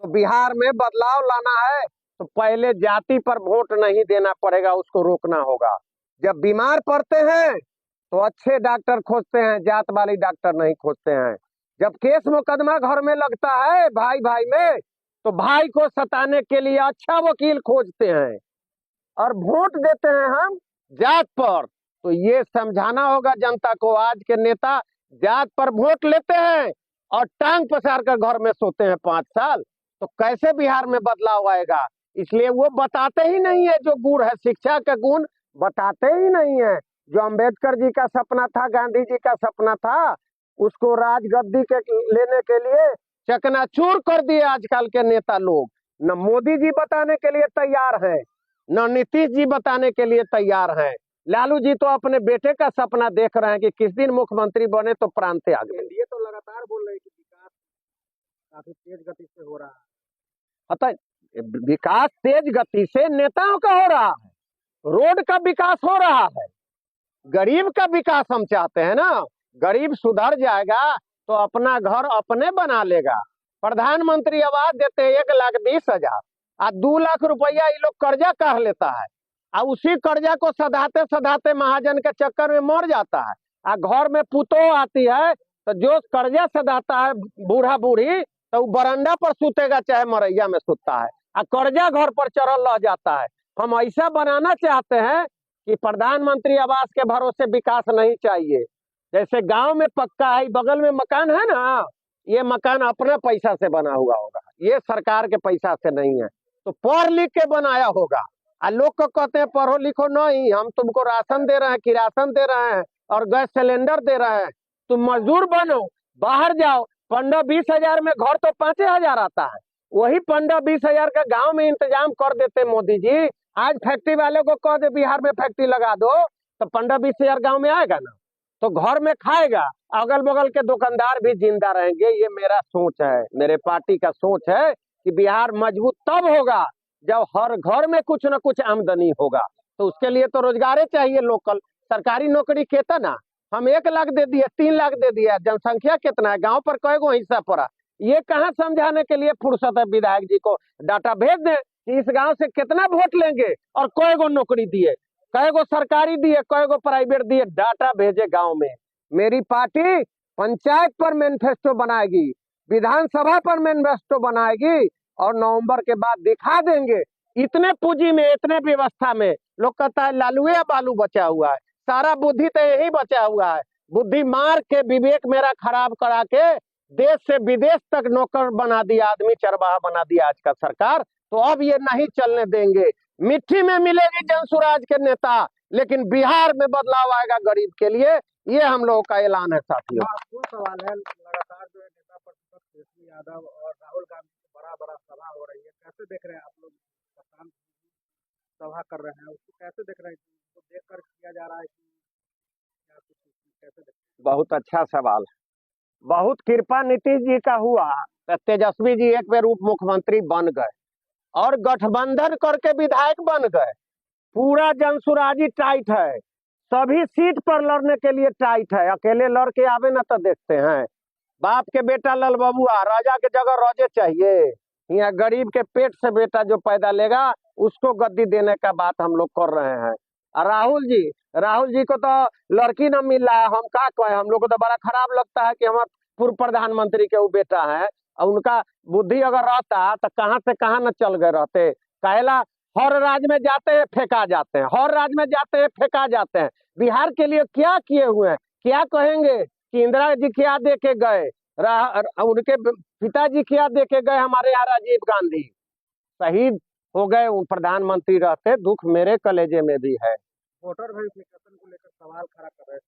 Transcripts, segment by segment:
बिहार में बदलाव लाना है तो पहले जाति पर वोट नहीं देना पड़ेगा, उसको रोकना होगा। जब बीमार पड़ते हैं तो अच्छे डॉक्टर खोजते हैं, जात वाली डॉक्टर नहीं खोजते हैं। जब केस मुकदमा घर में लगता है भाई भाई में, तो भाई को सताने के लिए अच्छा वकील खोजते हैं और वोट देते हैं हम जात पर। तो ये समझाना होगा जनता को, आज के नेता जात पर वोट लेते हैं और टांग पसार कर घर में सोते हैं 5 साल, तो कैसे बिहार में बदलाव आएगा? इसलिए वो बताते ही नहीं है, जो गुण है शिक्षा का गुण बताते ही नहीं है। जो अंबेडकर जी का सपना था, गांधी जी का सपना था, उसको राजगद्दी के लेने के लिए चकनाचूर कर दिए आजकल के नेता लोग। न मोदी जी बताने के लिए तैयार है, न नीतीश जी बताने के लिए तैयार हैं। लालू जी तो अपने बेटे का सपना देख रहे हैं कि किस दिन मुख्यमंत्री बने तो प्राण त्याग लें। ये तो लगातार बोल रहे हैं कि विकास काफी तेज गति से हो रहा है। अतः विकास तेज गति से नेताओं का हो रहा है, रोड का विकास हो रहा है, गरीब का विकास हम चाहते हैं ना। गरीब सुधर जाएगा तो अपना घर अपने बना लेगा। प्रधानमंत्री आवास देते हैं 1,20,000 और 2 लाख रुपया ये लोग कर्जा कर लेता है, और उसी कर्जा को सधाते सधाते महाजन के चक्कर में मर जाता है। और घर में पुतोह आती है तो जो कर्जा सधाता है बूढ़ा बूढ़ी, तो वो बरंडा पर सुतेगा चाहे मरैया में सुतता है, और कर्जा घर पर चढ़ल रह जाता है। हम ऐसा बनाना चाहते हैं कि प्रधानमंत्री आवास के भरोसे विकास नहीं चाहिए। जैसे गांव में पक्का है, बगल में मकान है ना, ये मकान अपने पैसा से बना हुआ होगा, ये सरकार के पैसा से नहीं है। तो पढ़ लिख के बनाया होगा। और लोग को कहते हैं पढ़ो लिखो नहीं, हम तुमको राशन दे रहे हैं, किरासन दे रहे हैं और गैस सिलेंडर दे रहे हैं, तुम मजदूर बनो, बाहर जाओ। 15-20 हजार में घर तो 5,000 आता है, वही 15-20 हजार का गांव में इंतजाम कर देते मोदी जी। आज फैक्ट्री वाले को कह दे बिहार में फैक्ट्री लगा दो, तो 15-20 हजार गाँव में आएगा ना, तो घर में खाएगा, अगल बगल के दुकानदार भी जिंदा रहेंगे। ये मेरा सोच है, मेरे पार्टी का सोच है कि बिहार मजबूत तब होगा जब हर घर में कुछ न कुछ आमदनी होगा। तो उसके लिए तो रोजगार चाहिए लोकल। सरकारी नौकरी कितना, हम 1 लाख दे दिए, 3 लाख दे दिया, जनसंख्या कितना है, गांव पर कई गो हिस्सा पड़ा, ये कहाँ समझाने के लिए फुर्सत है विधायक जी को? डाटा भेज दें कि इस गांव से कितना वोट लेंगे और कई गो नौकरी दिए, कई गो सरकारी दिए, कई गो प्राइवेट दिए, डाटा भेजे गांव में। मेरी पार्टी पंचायत पर मैनिफेस्टो बनाएगी, विधानसभा पर मैनिफेस्टो बनाएगी, और नवंबर के बाद दिखा देंगे। इतने पूंजी में, इतने व्यवस्था में, लोग कहता है लालू या बालू बचा हुआ है, सारा बुद्धि तो यही बचा हुआ है। बुद्धि मार के विवेक मेरा खराब करा के देश से विदेश तक नौकर बना दिया, आदमी चरवाहा बना दिया आज का सरकार। तो अब ये नहीं चलने देंगे। मिट्टी में मिलेगी जनसुराज के नेता, लेकिन बिहार में बदलाव आएगा गरीब के लिए, ये हम लोगों का ऐलान है साथियों। आपको सवाल है, लगातार जो है नेता प्रतिपक्ष तेजस्वी यादव और राहुल गांधी की बड़ा बड़ा सभा हो रही है, कैसे देख रहे हैं आप लोग? किसान सभा कर रहे हैं, उसको कैसे देख रहे हैं? उसको देख कर किया जा रहा है कि क्या कुछ कैसे देख? बहुत अच्छा सवाल है। बहुत कृपा नीतीश जी का हुआ तो तेजस्वी जी एक बार उप मुख्यमंत्री बन गए और गठबंधन करके विधायक बन गए। पूरा जनसुराजी टाइट है, सभी सीट पर लड़ने के लिए टाइट है। अकेले लड़के आवे ना तो देखते हैं। बाप के बेटा लल बबुआ, राजा के जगह रजे चाहिए। यहाँ गरीब के पेट से बेटा जो पैदा लेगा उसको गद्दी देने का बात हम लोग कर रहे हैं। और राहुल जी को तो लड़की न मिल रहा है, हम क्या कहें? हम लोग को तो बड़ा खराब लगता है कि हमारे पूर्व प्रधानमंत्री के वो बेटा है, और उनका बुद्धि अगर रहता तो कहाँ से कहाँ न चल गए रहते। कहला हर राज्य में जाते हैं फेंका जाते हैं, हर राज्य में जाते हैं फेंका जाते हैं। बिहार के लिए क्या किए हुए हैं? क्या कहेंगे कि इंदिरा जी क्या दे के गए, उनके पिताजी क्या दे के गए, हमारे यहाँ राजीव गांधी शहीद हो गए। प्रधानमंत्री रहते, दुख मेरे कलेजे में भी है। वोटर वेरिफिकेशन को लेकर सवाल खड़ा कर रहे हैं।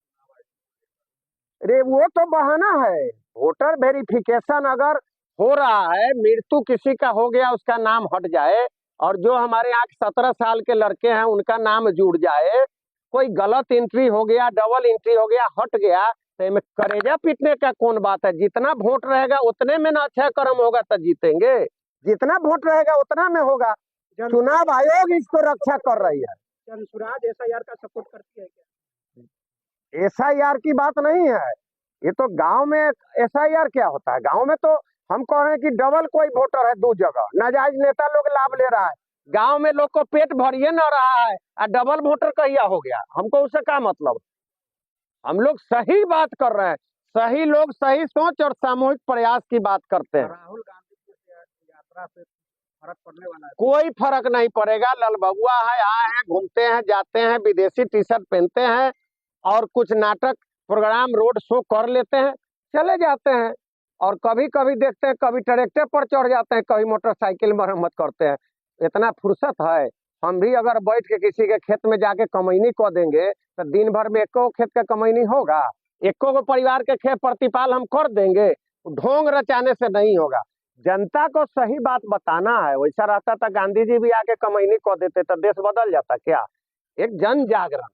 अरे वो तो बहाना है। वोटर वेरिफिकेशन अगर हो रहा है, मृत्यु किसी का हो गया उसका नाम हट जाए, और जो हमारे यहाँ 17 साल के लड़के हैं उनका नाम जुड़ जाए, कोई गलत एंट्री हो गया, डबल एंट्री हो गया, हट गया, तो इसमें करेजा पीटने का कौन बात है? जितना वोट रहेगा उतने में ना अच्छा कर्म होगा तो जीतेंगे। जितना वोट रहेगा उतना में होगा। चुनाव आयोग इसको रक्षा कर रही है। जनसुराज एसआईआर का सपोर्ट करती है क्या? एसआईआर की बात नहीं है, ये तो गांव में एसआईआर क्या होता है? गांव में तो हम कह रहे हैं कि डबल कोई वोटर है 2 जगह, नाजायज नेता लोग लाभ ले रहा है, गांव में लोग को पेट भरिए न रहा है और डबल वोटर कहिया हो गया, हमको उससे क्या मतलब। हम लोग सही बात कर रहे हैं, सही लोग सही सोच और सामूहिक प्रयास की बात करते हैं। राहुल गांधी की यात्रा से फर्क पड़ने वाला है? कोई फर्क नहीं पड़ेगा, लल बबुआ है, आए हैं, घूमते हैं, जाते हैं, विदेशी टी शर्ट पहनते हैं और कुछ नाटक प्रोग्राम रोड शो कर लेते हैं, चले जाते हैं। और कभी कभी देखते हैं, कभी ट्रैक्टर पर चढ़ जाते हैं, कभी मोटरसाइकिल मरम्मत करते हैं। इतना फुर्सत है। हम भी अगर बैठ के किसी के खेत में जाके कमैनी कर देंगे तो दिन भर में एको खेत का कमैनी होगा, एको को परिवार के खेत प्रतिपाल हम कर देंगे, ढोंग रचाने से नहीं होगा। जनता को सही बात बताना है। वैसा रहता था गांधी जी भी आके कमैनी कर देते तो देश बदल जाता क्या। एक जन जागरण,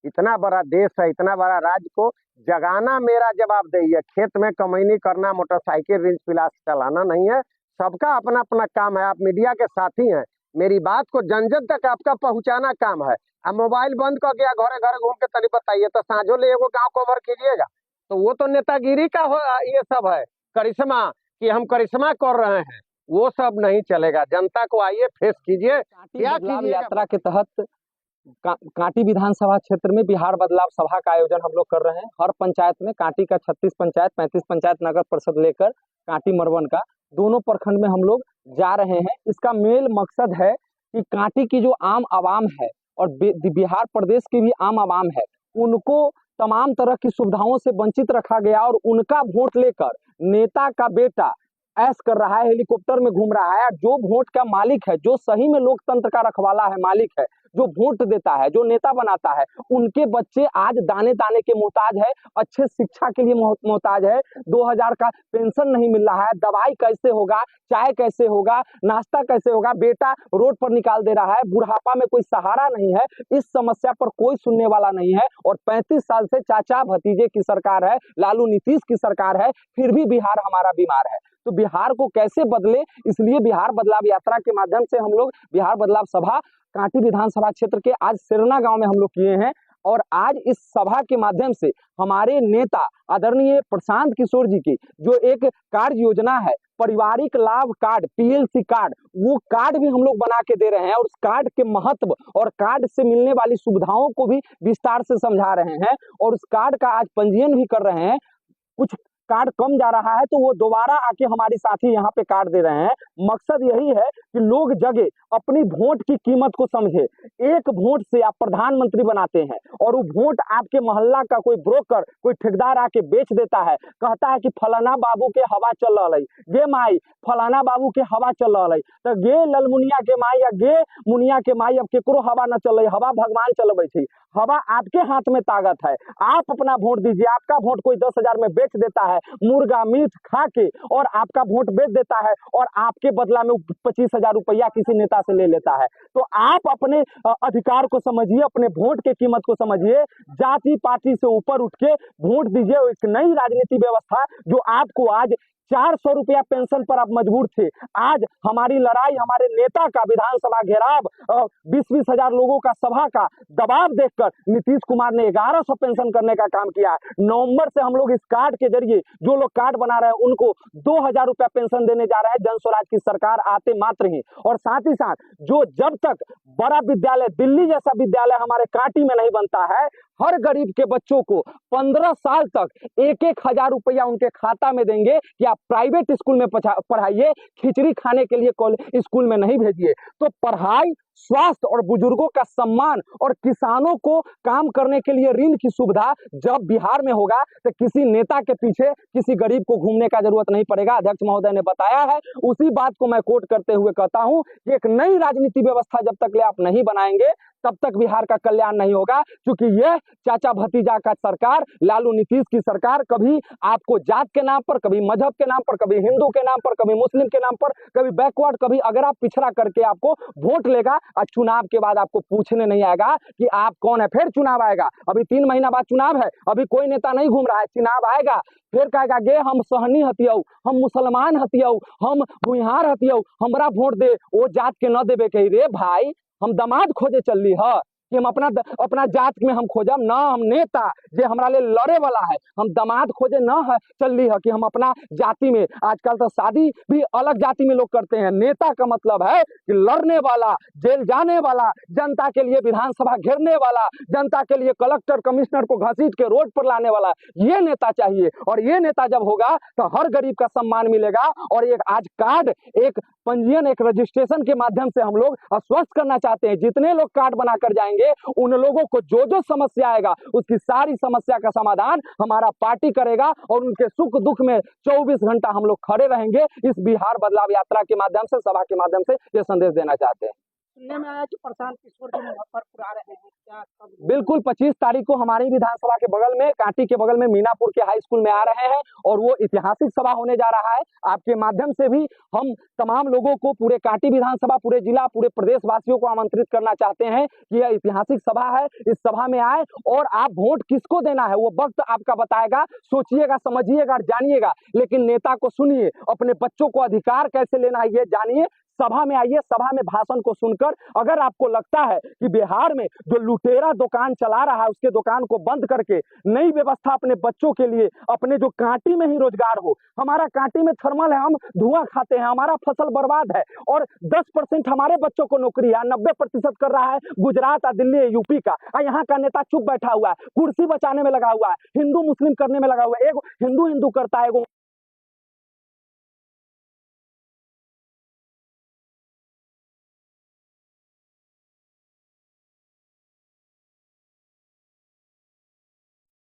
इतना बड़ा देश है, इतना बड़ा राज्य को जगाना मेरा जवाबदेही है। खेत में कमैनी करना, मोटरसाइकिल रिंच पिलास चलाना नहीं है। सबका अपना अपना काम है। आप मीडिया के साथी हैं, मेरी बात को जन जन तक आपका पहुंचाना काम है। अब मोबाइल बंद कर गया, घरे घरे घूम के तनी बताइए तो साँझो ले एगो गाँव कवर कीजिएगा, तो वो तो नेतागिरी का हो, ये सब है करिश्मा कि हम करिश्मा कर रहे हैं, वो सब नहीं चलेगा। जनता को आइए फेस कीजिए। क्या बदलाव यात्रा के तहत कांटी विधानसभा क्षेत्र में बिहार बदलाव सभा का आयोजन हम लोग कर रहे हैं। हर पंचायत में कांटी का 36 पंचायत, 35 पंचायत नगर परिषद लेकर कांटी मरवन का दोनों प्रखंड में हम लोग जा रहे हैं। इसका मेन मकसद है कि कांटी की जो आम आवाम है और बिहार प्रदेश की भी आम आवाम है, उनको तमाम तरह की सुविधाओं से वंचित रखा गया और उनका वोट लेकर नेता का बेटा ऐश कर रहा है, हेलीकॉप्टर में घूम रहा है। जो वोट का मालिक है, जो सही में लोकतंत्र का रखवाला है, मालिक है, जो वोट देता है, जो नेता बनाता है, उनके बच्चे आज दाने दाने के मोहताज है, अच्छे शिक्षा के लिए मोहताज है। 2000 का पेंशन नहीं मिल रहा है, दवाई कैसे होगा, चाय कैसे होगा, नाश्ता कैसे होगा, बेटा रोड पर निकाल दे रहा है, बुढ़ापा में कोई सहारा नहीं है। इस समस्या पर कोई सुनने वाला नहीं है। और 35 साल से चाचा भतीजे की सरकार है, लालू नीतीश की सरकार है, फिर भी बिहार हमारा बीमार है। तो बिहार को कैसे बदले, इसलिए बिहार बदलाव यात्रा के माध्यम से हम लोग बिहार बदलाव सभा कांटी विधानसभा क्षेत्र के आज सिरना गांव में हम लोग किए हैं। और आज इस सभा के माध्यम से हमारे नेता आदरणीय प्रशांत किशोर जी की जो एक कार्य योजना है, पारिवारिक लाभ कार्ड, पीएलसी कार्ड, वो कार्ड भी हम लोग बना के दे रहे हैं और उस कार्ड के महत्व और कार्ड से मिलने वाली सुविधाओं को भी विस्तार से समझा रहे हैं। और उस कार्ड का आज पंजीयन भी कर रहे हैं। कुछ कार्ड कम जा रहा है तो वो दोबारा आके हमारी साथी यहाँ पे कार्ड दे रहे हैं। मकसद यही है कि लोग जगे, अपनी वोट की कीमत को समझे। एक वोट से आप प्रधानमंत्री बनाते हैं और वो वोट आपके मोहल्ला का कोई ब्रोकर, कोई ठेकेदार आके बेच देता है, कहता है कि फलाना बाबू के हवा चल रहा है, गे माई फलाना बाबू के हवा चल रहा है, तो गे ललमुनिया के माई या गे मुनिया के माई अब केकरो हवा न चल रही, हवा भगवान चलबे छे। हवा आपके हाथ में ताकत है, आप अपना वोट दीजिए। आपका वोट कोई 10,000 में बेच देता है, मुर्गा मीट खा के, और आपका वोट बेच देता है और आपके बदला में 25,000 रुपया किसी नेता से ले लेता है। तो आप अपने अधिकार को समझिए, अपने वोट के कीमत को समझिए, जाति पार्टी से ऊपर उठ के वोट दीजिए। एक नई राजनीति व्यवस्था जो आपको आज 400 रुपया पेंशन पर आप मजबूर थे, आज हमारी लड़ाई, हमारे नेता का विधानसभा घेराव, 20-20 हजार लोगों का सभा का दबाव देखकर नीतीश कुमार ने 1100 पेंशन करने का काम किया। नवंबर से हम लोग इस कार्ड के जरिए जो लोग कार्ड बना रहे हैं उनको 2,000 रुपया पेंशन देने जा रहे हैं, जन स्वराज की सरकार आते मात्र ही। और साथ ही साथ जो जब तक बड़ा विद्यालय, दिल्ली जैसा विद्यालय हमारे कांटी में नहीं बनता है, हर गरीब के बच्चों को 15 साल तक 1-1 हजार रुपया उनके खाता में देंगे कि आप प्राइवेट स्कूल में पढ़ाइए, खिचड़ी खाने के लिए स्कूल में नहीं भेजिए। तो पढ़ाई, स्वास्थ्य और बुजुर्गों का सम्मान और किसानों को काम करने के लिए ऋण की सुविधा जब बिहार में होगा तो किसी नेता के पीछे किसी गरीब को घूमने का जरूरत नहीं पड़ेगा। अध्यक्ष महोदय ने बताया है, उसी बात को मैं कोट करते हुए कहता हूं कि एक नई राजनीति व्यवस्था जब तक ले आप नहीं बनाएंगे तब तक बिहार का कल्याण नहीं होगा। क्योंकि यह चाचा भतीजा का सरकार, लालू नीतीश की सरकार, कभी आपको जात के नाम पर, कभी मजहब के नाम पर, कभी हिंदू के नाम पर, कभी मुस्लिम के नाम पर, कभी बैकवर्ड, कभी अगर आप पिछड़ा करके आपको वोट लेगा और चुनाव के बाद आपको पूछने नहीं आएगा कि आप कौन है। फिर चुनाव आएगा, अभी 3 महीना बाद चुनाव है, अभी कोई नेता नहीं घूम रहा है, चुनाव आएगा फिर कहेगा गे हम सहनी हतियौ, हम मुसलमान हतियौ, हम भुइहार हतियौ, हमरा वोट दे, वो जात के न देवे के रे भाई, हम दामाद खोजे चलली है। कि हम अपना जात में हम खोजम ना, हम नेता जे हमरा ले लड़े वाला है, हम दामाद खोजे ना है चल है कि हम अपना जाति में, आजकल तो शादी भी अलग जाति में लोग करते हैं। नेता का मतलब है कि लड़ने वाला, जेल जाने वाला, जनता के लिए विधानसभा घेरने वाला, जनता के लिए कलेक्टर कमिश्नर को घसीट के रोड पर लाने वाला, ये नेता चाहिए। और ये नेता जब होगा तो हर गरीब का सम्मान मिलेगा। और एक आज कार्ड, एक पंजीयन, एक रजिस्ट्रेशन के माध्यम से हम लोग आश्वस्त करना चाहते हैं, जितने लोग कार्ड बनाकर जाएंगे उन लोगों को जो जो समस्या आएगा उसकी सारी समस्या का समाधान हमारा पार्टी करेगा और उनके सुख दुख में 24 घंटा हम लोग खड़े रहेंगे। इस बिहार बदलाव यात्रा के माध्यम से, सभा के माध्यम से ये संदेश देना चाहते हैं। सुनने में आया कि प्रशांत किशोर जी मुजफ्फरपुर आ रहे हैं, क्या कब? बिल्कुल 25 तारीख को हमारी विधानसभा के बगल में, कांटी के बगल में मीनापुर के हाई स्कूल में आ रहे हैं और वो ऐतिहासिक सभा होने जा रहा है। आपके माध्यम से भी हम तमाम लोगों को, पूरे कांटी विधानसभा, पूरे जिला, पूरे प्रदेश वासियों को आमंत्रित करना चाहते हैं कि यह ऐतिहासिक सभा है, इस सभा में आए और आप वोट किसको देना है वो वक्त आपका बताएगा। सोचिएगा, समझिएगा और जानिएगा, लेकिन नेता को सुनिए, अपने बच्चों को अधिकार कैसे लेना है ये जानिए। सभा में आइए, सभा में भाषण को सुनकर अगर आपको लगता है कि बिहार में जो लुटेरा दुकान चला रहा है उसके दुकान को बंद करके नई व्यवस्था अपने बच्चों के लिए, अपने जो कांटी में ही रोजगार हो। हमारा कांटी में थर्मल है, हम धुआं खाते हैं, हमारा फसल बर्बाद है और 10% हमारे बच्चों को नौकरी है, 90% कर रहा है गुजरात, दिल्ली, यूपी का। यहाँ का नेता चुप बैठा हुआ है, कुर्सी बचाने में लगा हुआ है, हिंदू मुस्लिम करने में लगा हुआ है। एक हिंदू हिंदू करता है,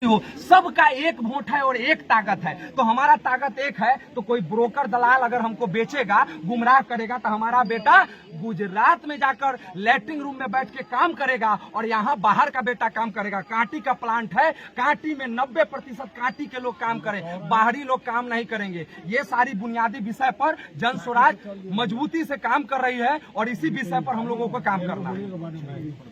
हो, सबका एक वोट है और एक ताकत है। तो हमारा ताकत एक है, तो कोई ब्रोकर दलाल अगर हमको बेचेगा, गुमराह करेगा, तो हमारा बेटा गुजरात में जाकर लैट्रिन रूम में बैठ के काम करेगा और यहाँ बाहर का बेटा काम करेगा। कांटी का प्लांट है, कांटी में 90% कांटी के लोग काम करें, बाहरी लोग काम नहीं करेंगे। ये सारी बुनियादी विषय पर जन स्वराज मजबूती से काम कर रही है और इसी विषय पर हम लोगों को काम करना है।